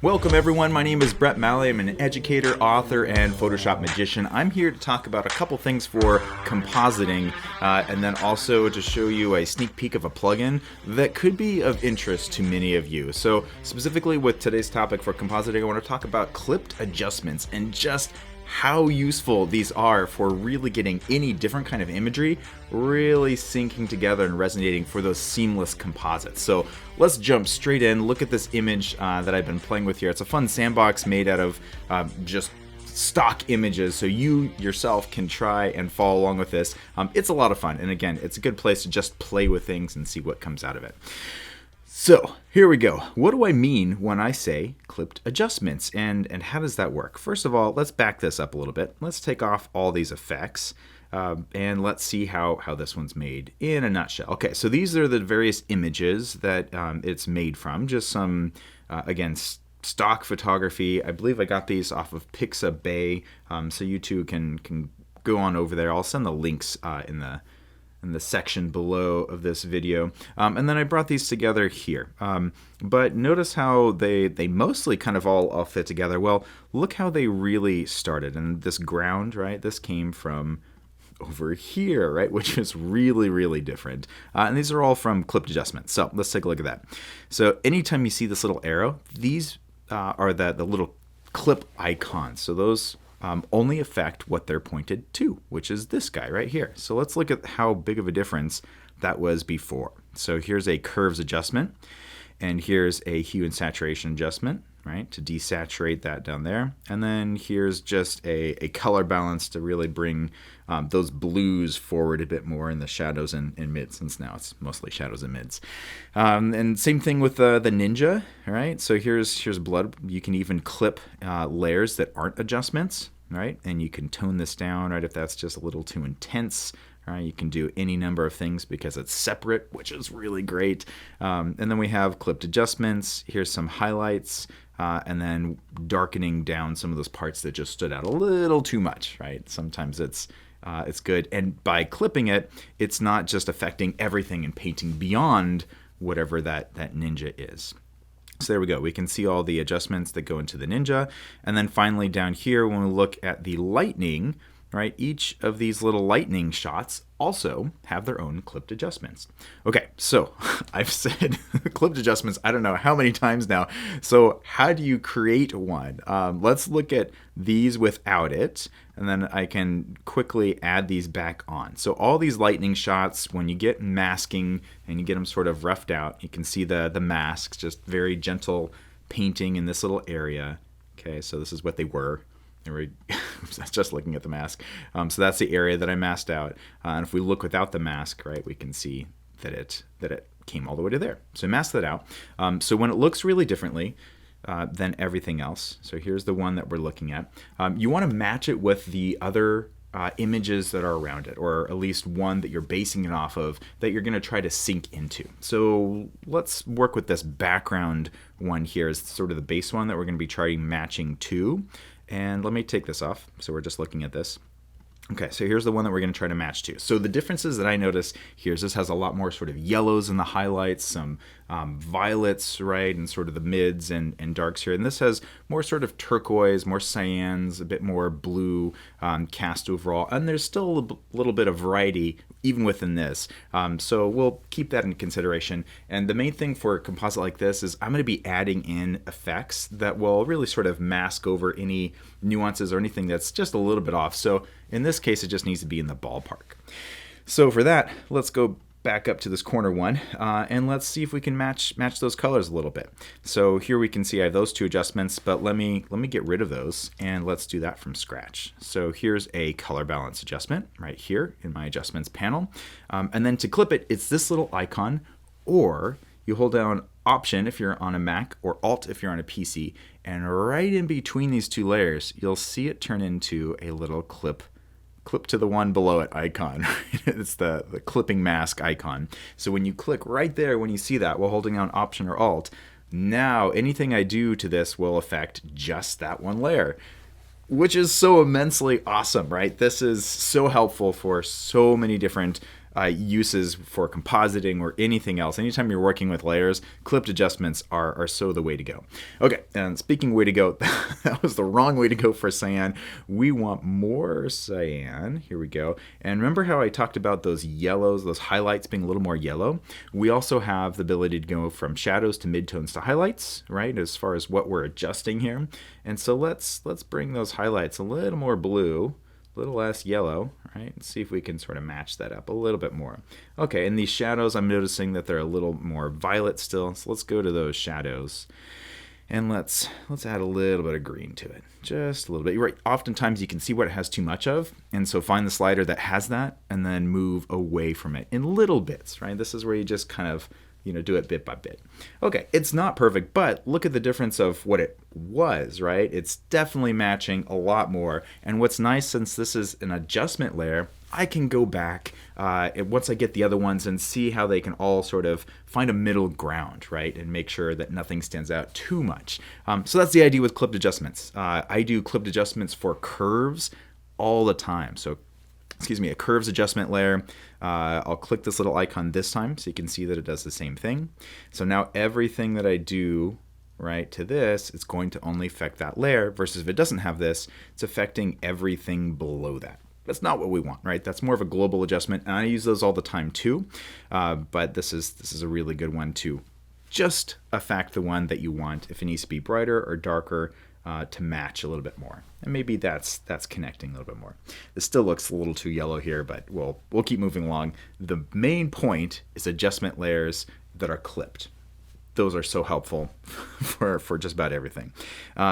Welcome everyone, my name is Brett Malley. I'm an educator, author, and Photoshop magician. I'm here to talk about a couple things for compositing and then also to show you a sneak peek of a plugin that could be of interest to many of you. So specifically with today's topic for compositing, I want to talk about clipped adjustments and just how useful these are for really getting any different kind of imagery really syncing together and resonating for those seamless composites. So let's jump straight in. Look at this image that I've been playing with here. It's a fun sandbox made out of just stock images, so you yourself can try and follow along with this. It's a lot of fun, and again, it's a good place to just play with things and see what comes out of it. So here we go. What do I mean when I say clipped adjustments, and how does that work? First of all, let's back this up a little bit. Let's take off all these effects and let's see how this one's made in a nutshell. Okay, so these are the various images that it's made from. Just some, again, stock photography. I believe I got these off of Pixabay, so you too can go on over there. I'll send the links in the section below of this video, and then I brought these together here. But notice how they mostly kind of all fit together. Well, look how they really started. And this ground, right? This came from over here, right? Which is really, really different. And these are all from clipped adjustments. So let's take a look at that. So anytime you see this little arrow, these are the little clip icons. So those only affect what they're pointed to, which is this guy right here. So let's look at how big of a difference that was before. So here's a curves adjustment, and here's a hue and saturation adjustment, right, to desaturate that down there. And then here's just a color balance to really bring those blues forward a bit more in the shadows and mids, since now it's mostly shadows and mids. And same thing with the ninja, right? So here's blood. You can even clip layers that aren't adjustments, right? And you can tone this down, right, if that's just a little too intense. Right, you can do any number of things because it's separate, which is really great. And then we have clipped adjustments. Here's some highlights, and then darkening down some of those parts that just stood out a little too much, right? Sometimes it's good. And by clipping it, it's not just affecting everything and painting beyond whatever that ninja is. So there we go. We can see all the adjustments that go into the ninja. And then finally down here, when we look at the lightning, right, each of these little lightning shots also have their own clipped adjustments. Okay, so I've said clipped adjustments I don't know how many times now. So how do you create one? Let's look at these without it, and then I can quickly add these back on. So all these lightning shots, when you get masking and you get them sort of roughed out, you can see the masks, just very gentle painting in this little area. Okay, so this is what they were. Just looking at the mask. So that's the area that I masked out. And if we look without the mask, right, we can see that it came all the way to there. So I masked that out. So when it looks really differently than everything else, so here's the one that we're looking at, you want to match it with the other images that are around it, or at least one that you're basing it off of that you're going to try to sync into. So let's work with this background one here as sort of the base one that we're going to be trying matching to. And let me take this off. So we're just looking at this. Okay, so here's the one that we're going to try to match to. So the differences that I notice here is this has a lot more sort of yellows in the highlights, some violets, right, and sort of the mids and darks here. And this has more sort of turquoise, more cyans, a bit more blue cast overall. And there's still a little bit of variety even within this. So we'll keep that in consideration. And the main thing for a composite like this is I'm going to be adding in effects that will really sort of mask over any nuances or anything that's just a little bit off. So in this case, it just needs to be in the ballpark. So for that, let's go back up to this corner one, and let's see if we can match those colors a little bit. So here we can see I have those two adjustments, but let me get rid of those, and let's do that from scratch. So here's a color balance adjustment right here in my adjustments panel, and then to clip it, it's this little icon, or you hold down Option if you're on a Mac, or Alt if you're on a PC, and right in between these two layers, you'll see it turn into a little clip to the one below it icon. It's the clipping mask icon. So when you click right there, when you see that while holding down Option or Alt, now anything I do to this will affect just that one layer, which is so immensely awesome, right? This is so helpful for so many different uses for compositing or anything else. Anytime you're working with layers, clipped adjustments are so the way to go. Okay, and speaking way to go, that was the wrong way to go for cyan. We want more cyan. Here we go. And remember how I talked about those yellows, those highlights being a little more yellow? We also have the ability to go from shadows to midtones to highlights, right, as far as what we're adjusting here. And so let's bring those highlights a little more blue, a little less yellow, right? And see if we can sort of match that up a little bit more. Okay, and these shadows, I'm noticing that they're a little more violet still. So let's go to those shadows. And let's add a little bit of green to it, just a little bit. You're right. Oftentimes you can see what it has too much of, and so find the slider that has that, and then move away from it in little bits. Right. This is where you just kind of do it bit by bit. Okay, it's not perfect, but look at the difference of what it was. Right. It's definitely matching a lot more. And what's nice, since this is an adjustment layer, I can go back once I get the other ones and see how they can all sort of find a middle ground, right, and make sure that nothing stands out too much. So that's the idea with clipped adjustments. I do clipped adjustments for curves all the time. So, excuse me, a curves adjustment layer. I'll click this little icon this time so you can see that it does the same thing. So now everything that I do right to this, it's going to only affect that layer, versus if it doesn't have this, it's affecting everything below that. That's not what we want, right? That's more of a global adjustment, and I use those all the time too. But this is a really good one to just affect the one that you want if it needs to be brighter or darker to match a little bit more. And maybe that's connecting a little bit more. This still looks a little too yellow here, but we'll keep moving along. The main point is adjustment layers that are clipped. Those are so helpful for just about everything.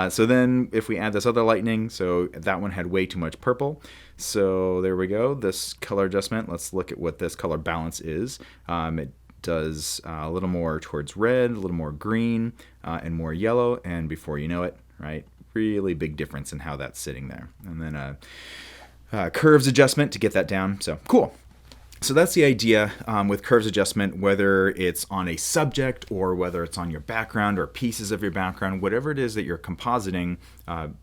So then if we add this other lightning, so that one had way too much purple. So there we go, this color adjustment. Let's look at what this color balance is. It does a little more towards red, a little more green, and more yellow. And before you know it, right, really big difference in how that's sitting there. And then a curves adjustment to get that down. So cool. So that's the idea with curves adjustment, whether it's on a subject or whether it's on your background or pieces of your background, whatever it is that you're compositing,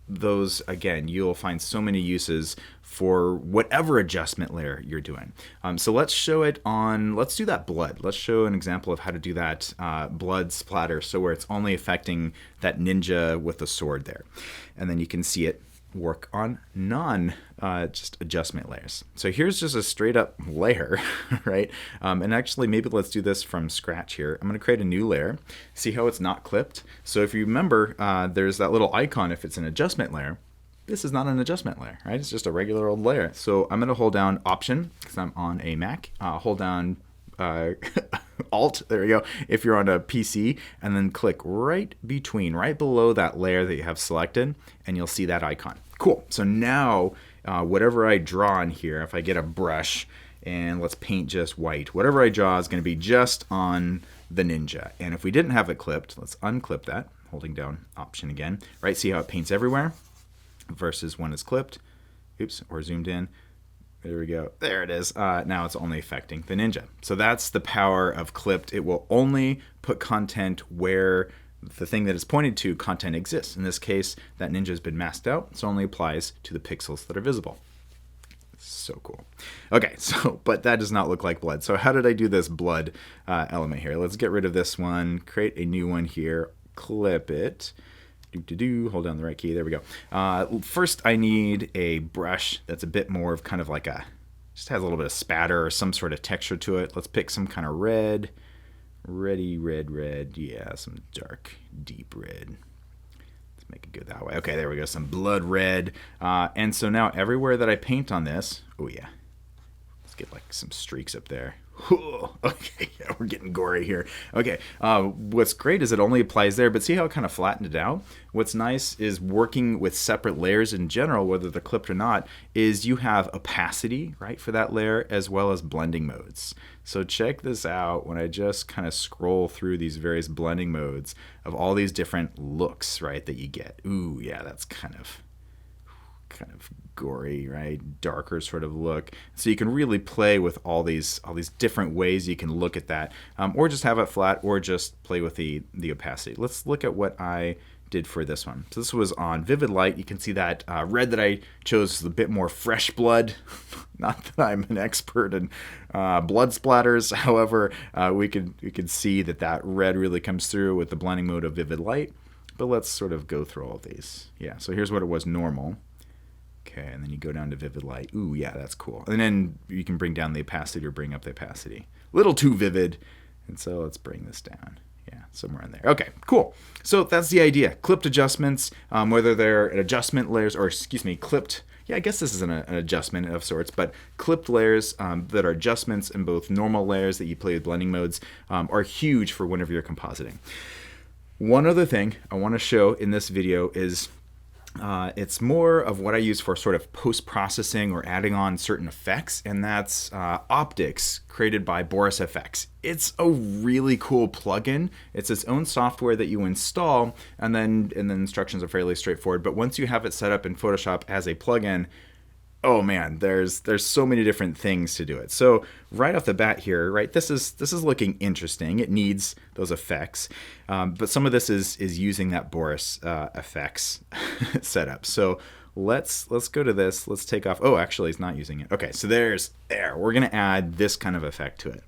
those, again, you'll find so many uses for whatever adjustment layer you're doing. So let's show it on, let's do that blood. Let's show an example of how to do that blood splatter, so where it's only affecting that ninja with the sword there. And then you can see it work on just adjustment layers. So here's just a straight up layer, right? And actually, maybe let's do this from scratch here. I'm going to create a new layer, see how it's not clipped. So if you remember, there's that little icon if it's an adjustment layer. This is not an adjustment layer, right? It's just a regular old layer. So I'm going to hold down Option, because I'm on a Mac, hold down Alt, there we go, if you're on a PC, and then click right below that layer that you have selected, and you'll see that icon. Cool. So now whatever I draw in here, if I get a brush and let's paint just white, whatever I draw is going to be just on the ninja. And if we didn't have it clipped, let's unclip that, holding down Option again, right? See how it paints everywhere versus when it's clipped. Oops, or zoomed in. There we go. There it is. Now it's only affecting the ninja. So that's the power of clipped. It will only put content where the thing that is pointed to content exists. In this case, that ninja has been masked out, so it only applies to the pixels that are visible. So cool. Okay, but that does not look like blood. So how did I do this blood element here? Let's get rid of this one, create a new one here, clip it. Hold down the right key. There we go. First, I need a brush that's a bit more of kind of like just has a little bit of spatter or some sort of texture to it. Let's pick some kind of red. Yeah, some dark, deep red. Let's make it go that way. Okay, there we go. Some blood red. And so now everywhere that I paint on this, oh yeah, let's get like some streaks up there. Okay, yeah, we're getting gory here. Okay, what's great is it only applies there, but see how it kind of flattened it out? What's nice is working with separate layers in general, whether they're clipped or not, is you have opacity, right, for that layer, as well as blending modes. So check this out when I just kind of scroll through these various blending modes of all these different looks, right, that you get. Ooh, yeah, that's kind of gory, right? Darker sort of look. So you can really play with all these different ways you can look at that, or just have it flat, or just play with the opacity. Let's look at what I did for this one. So this was on vivid light. You can see that red that I chose is a bit more fresh blood, Not that I'm an expert in blood splatters. However, we could see that red really comes through with the blending mode of vivid light. But let's sort of go through all of these. Yeah, so here's what it was normal. Okay, and then you go down to vivid light. Ooh, yeah, that's cool. And then you can bring down the opacity or bring up the opacity. A little too vivid. And so let's bring this down. Yeah, somewhere in there. Okay, cool. So that's the idea. Clipped adjustments, whether they're adjustment layers or, clipped. Yeah, I guess this is an adjustment of sorts, but clipped layers that are adjustments in both normal layers that you play with blending modes are huge for whenever you're compositing. One other thing I want to show in this video is it's more of what I use for sort of post-processing or adding on certain effects, and that's optics created by Boris FX. It's a really cool plugin. It's its own software that you install, and then instructions are fairly straightforward. But once you have it set up in Photoshop as a plugin, oh man, there's so many different things to do it. So right off the bat here, right, this is looking interesting. It needs those effects, but some of this is using that Boris FX setup. So let's go to this. Let's take off. Oh, actually, it's not using it. Okay, so there. We're gonna add this kind of effect to it.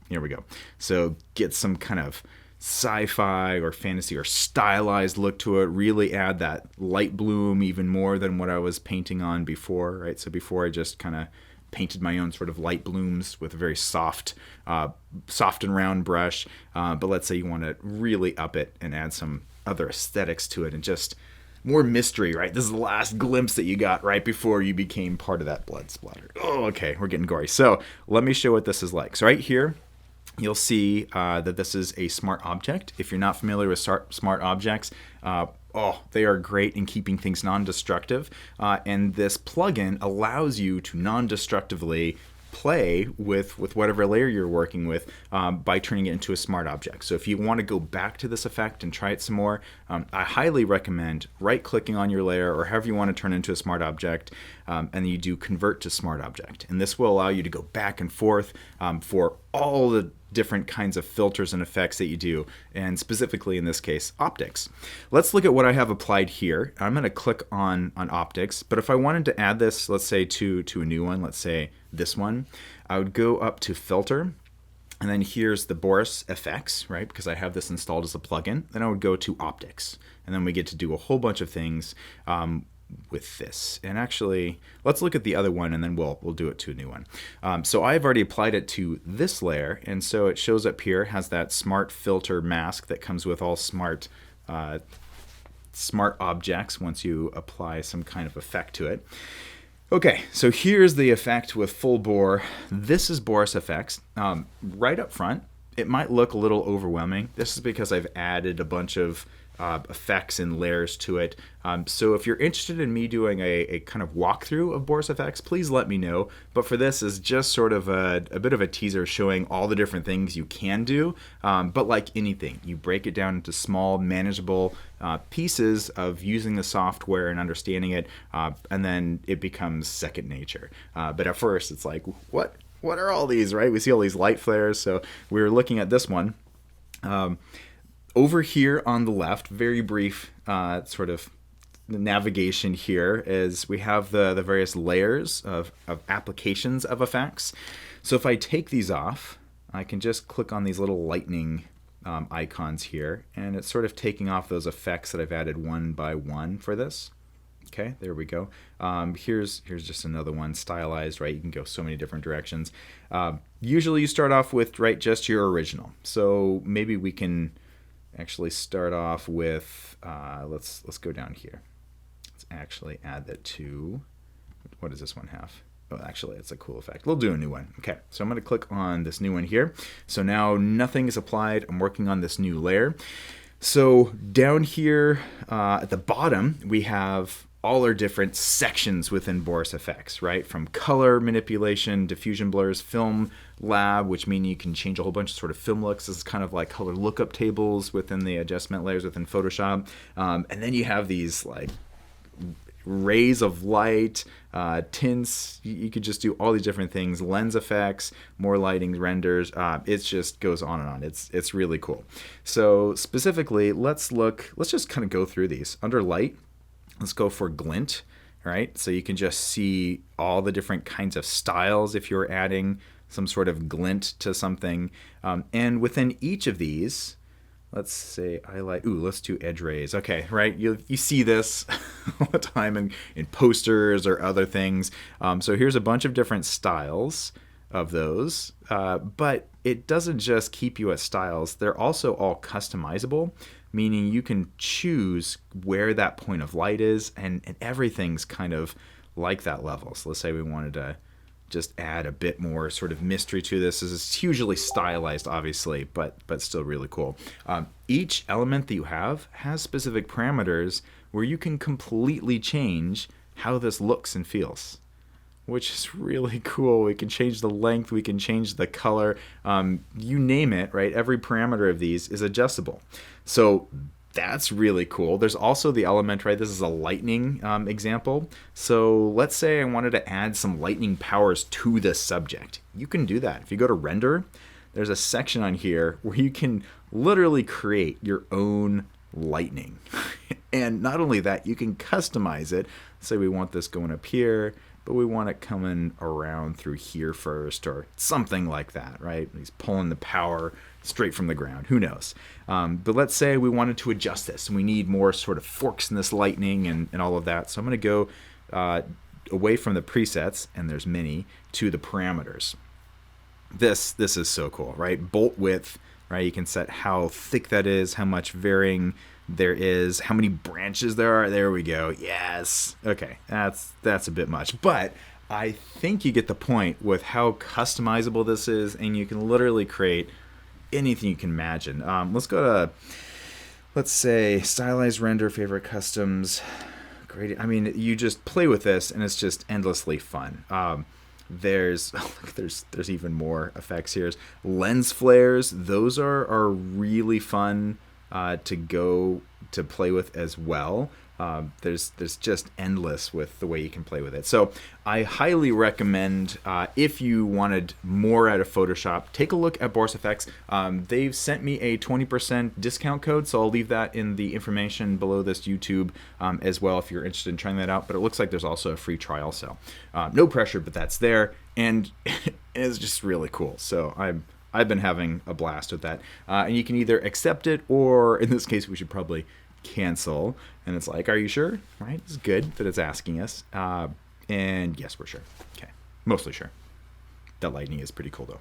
Here we go. So get some kind of sci-fi or fantasy or stylized look to it, really add that light bloom even more than what I was painting on before, right? So before I just kind of painted my own sort of light blooms with a very soft and round brush, but let's say you want to really up it and add some other aesthetics to it and just more mystery, right? This is the last glimpse that you got right before you became part of that blood splatter. Oh, okay, we're getting gory. So let me show what this is like. So right here, you'll see that this is a smart object. If you're not familiar with smart objects, they are great in keeping things non-destructive. And this plugin allows you to non-destructively play with whatever layer you're working with by turning it into a smart object. So if you want to go back to this effect and try it some more, I highly recommend right-clicking on your layer or however you want to turn it into a smart object, and you do convert to smart object. And this will allow you to go back and forth for all the different kinds of filters and effects that you do, and specifically in this case, optics. Let's look at what I have applied here. I'm going to click on optics, but if I wanted to add this, let's say to a new one, let's say this one, I would go up to filter, and then here's the Boris FX, right? Because I have this installed as a plugin. Then I would go to optics, and then we get to do a whole bunch of things with this. And actually, let's look at the other one and then we'll do it to a new one. So I've already applied it to this layer, and so it shows up here, has that smart filter mask that comes with all smart objects once you apply some kind of effect to it. Okay, so here's the effect with full bore. This is Boris FX. Right up front, it might look a little overwhelming. This is because I've added a bunch of effects and layers to it. So if you're interested in me doing a kind of walkthrough of Boris FX, please let me know. But for this is just sort of a bit of a teaser showing all the different things you can do. But like anything, you break it down into small, manageable pieces of using the software and understanding it, and then it becomes second nature. But at first, it's like, what are all these, right? We see all these light flares. So we were looking at this one. Over here on the left, very brief sort of navigation here is we have the various layers of applications of effects. So if I take these off, I can just click on these little lightning icons here, and it's sort of taking off those effects that I've added one by one for this. Okay, there we go. Here's just another one, stylized, right? You can go so many different directions. Usually you start off with, right, just your original. So maybe we can actually start off with, let's go down here. Let's actually add that to, what does this one have? Oh, actually, it's a cool effect. We'll do a new one. Okay, so I'm going to click on this new one here. So now nothing is applied. I'm working on this new layer. So down here at the bottom, we have all our different sections within Boris FX, right? From color manipulation, diffusion blurs, film lab, which mean you can change a whole bunch of sort of film looks. This is kind of like color lookup tables within the adjustment layers within Photoshop. And then you have these like rays of light, tints. You could just do all these different things, lens effects, more lighting, renders. It just goes on and on. It's really cool. So specifically, let's just kind of go through these. Under light, let's go for glint, right? So you can just see all the different kinds of styles if you're adding some sort of glint to something. And within each of these, let's say let's do edge rays. Okay, right? You see this all the time in posters or other things. So here's a bunch of different styles of those, but it doesn't just keep you at styles. They're also all customizable, meaning you can choose where that point of light is, and everything's kind of like that level. So let's say we wanted to just add a bit more sort of mystery to this. This is hugely stylized, obviously, but still really cool. Each element that you have has specific parameters where you can completely change how this looks and feels, which is really cool. We can change the length, we can change the color, you name it, right? Every parameter of these is adjustable. So that's really cool. There's also the element, right? This is a lightning example. So let's say I wanted to add some lightning powers to this subject. You can do that. If you go to render, there's a section on here where you can literally create your own lightning. And not only that, you can customize it. Say we want this going up here, but we want it coming around through here first, or something like that, right? He's pulling the power straight from the ground. Who knows? But let's say we wanted to adjust this, and we need more sort of forks in this lightning and all of that. So I'm going to go away from the presets, and there's many, to the parameters. This is so cool, right? Bolt width, right? You can set how thick that is, how much varying there is, how many branches there are. There we go. Yes. Okay, that's a bit much, but I think you get the point with how customizable this is, and you can literally create anything you can imagine. Let's go to, let's say, stylized render, favorite customs. Great. I mean, you just play with this, and it's just endlessly fun. There's even more effects here. Lens flares. Those are really fun to play with as well. There's just endless with the way you can play with it. So I highly recommend, if you wanted more out of Photoshop, take a look at Boris FX. They've sent me a 20% discount code, so I'll leave that in the information below this YouTube as well if you're interested in trying that out. But it looks like there's also a free trial, so no pressure, but that's there, and it's just really cool. So I've been having a blast with that. And you can either accept it, or in this case, we should probably cancel. And it's like, are you sure? Right? It's good that it's asking us. And yes, we're sure. Okay. Mostly sure. That lightning is pretty cool, though.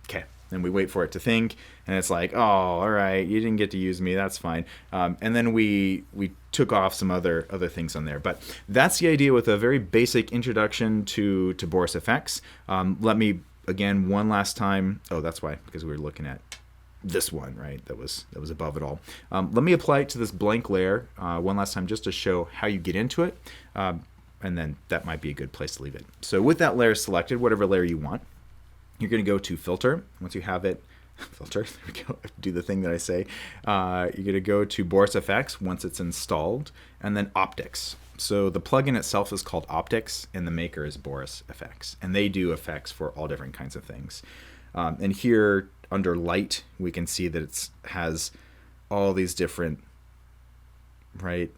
Okay. And we wait for it to think. And it's like, oh, all right, you didn't get to use me. That's fine. And then we took off some other things on there. But that's the idea with a very basic introduction to Boris FX. Let me again one last time. Oh, that's why, because we were looking at this one, right? That was above it all. Let me apply it to this blank layer one last time, just to show how you get into it, and then that might be a good place to leave it. So with that layer selected, whatever layer you want, you're going to go to filter. Once you have it, filter, there we go, do the thing that I say. You're going to go to Boris FX once it's installed, and then optics. So the plugin itself is called Optics, and the maker is Boris FX, and they do effects for all different kinds of things. And here under light, we can see that it has all these different, right?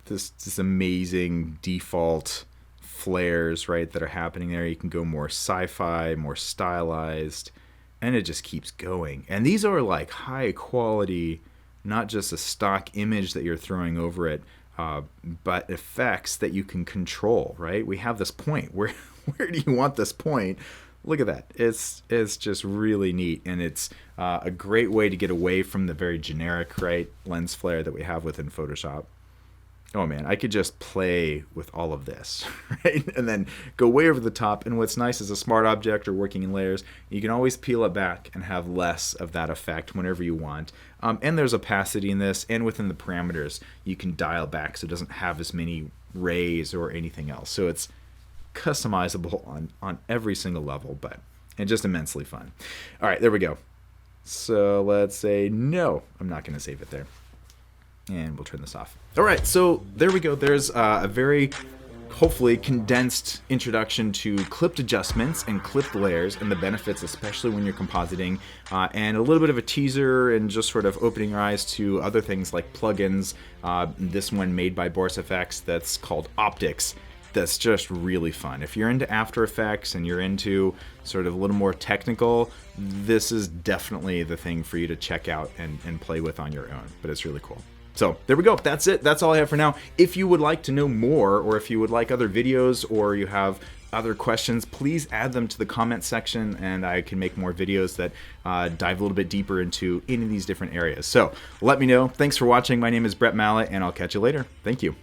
This amazing default flares, right, that are happening there. You can go more sci-fi, more stylized, and it just keeps going. And these are like high quality, not just a stock image that you're throwing over it, but effects that you can control, right? We have this point. Where do you want this point? Look at that. It's just really neat, and it's a great way to get away from the very generic, right, lens flare that we have within Photoshop. Oh man, I could just play with all of this, right? And then go way over the top. And what's nice is a smart object or working in layers, you can always peel it back and have less of that effect whenever you want. And there's opacity in this, and within the parameters, you can dial back so it doesn't have as many rays or anything else. So it's customizable on every single level, and just immensely fun. All right, there we go. So let's say no, I'm not going to save it there. And we'll turn this off. All right, so there we go. There's a very hopefully condensed introduction to clipped adjustments and clipped layers and the benefits, especially when you're compositing, and a little bit of a teaser and just sort of opening your eyes to other things like plugins. This one made by Boris FX that's called Optics. That's just really fun. If you're into After Effects and you're into sort of a little more technical, this is definitely the thing for you to check out and play with on your own, but it's really cool. So there we go. That's it. That's all I have for now. If you would like to know more, or if you would like other videos, or you have other questions, please add them to the comment section and I can make more videos that dive a little bit deeper into any of these different areas. So let me know. Thanks for watching. My name is Brett Mallet and I'll catch you later. Thank you.